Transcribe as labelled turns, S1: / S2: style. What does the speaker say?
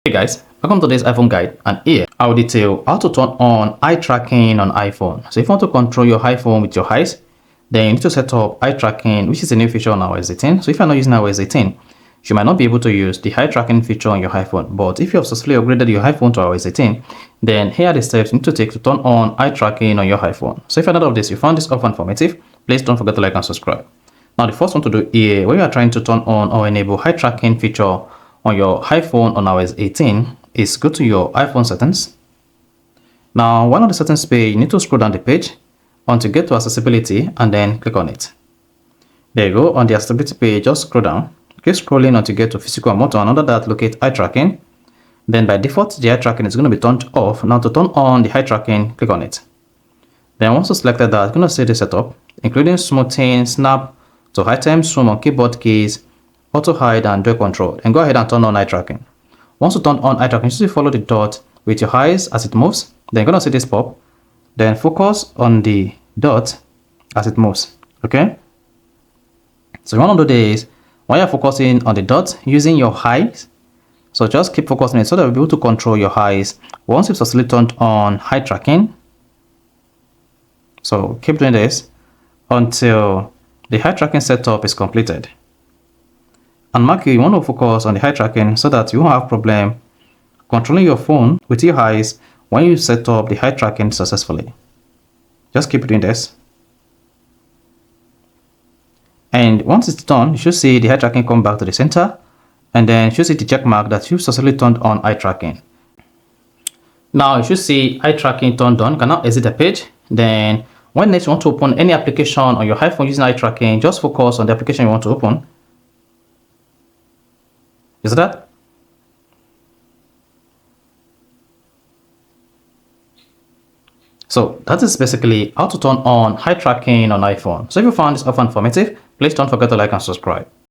S1: Hey guys, welcome to today's iPhone guide, and here I will detail how to turn on eye tracking on iPhone. So if you want to control your iPhone with your eyes, then you need to set up eye tracking, which is a new feature on iOS 18. So if you're not using iOS 18, you might not be able to use the eye tracking feature on your iPhone. But if you have successfully upgraded your iPhone to iOS 18, then here are the steps you need to take to turn on eye tracking on your iPhone. So if you're not of this, you found this often informative, please don't forget to like and subscribe. Now the first one to do here, when you are trying to turn on or enable eye tracking feature on your iPhone on iOS 18, is go to your iPhone settings. Now, one of the settings page, you need to scroll down the page until you get to accessibility and then click on it. There you go. On the accessibility page, just scroll down. Keep scrolling until you get to physical and motor, and under that locate eye tracking. Then by default, the eye tracking is going to be turned off. Now to turn on the eye tracking, click on it. Then once you selected that, it's going to say the setup, including smoothing, snap to items, zoom on keyboard keys, auto hide, and dual control. And go ahead and turn on eye tracking. Once you turn on eye tracking, you should follow the dot with your eyes as it moves. Then you're going to see this pop. Then focus on the dot as it moves. Okay? So you want to do this while you're focusing on the dot using your eyes. So just keep focusing it so that you'll be able to control your eyes once you've successfully turned on eye tracking. So keep doing this until the eye tracking setup is completed. And mark you want to focus on the eye tracking so that you won't have problem controlling your phone with your eyes when you set up the eye tracking successfully. Just keep doing this. And once it's done, you should see the eye tracking come back to the center, and then you should see the check mark that you've successfully turned on eye tracking. Now you should see eye tracking turned on. You can now exit the page. Then when next you want to open any application on your iPhone using eye tracking, just focus on the application you want to open. Is that? So that is basically how to turn on eye tracking on iPhone. So if you found this often informative, please don't forget to like and subscribe.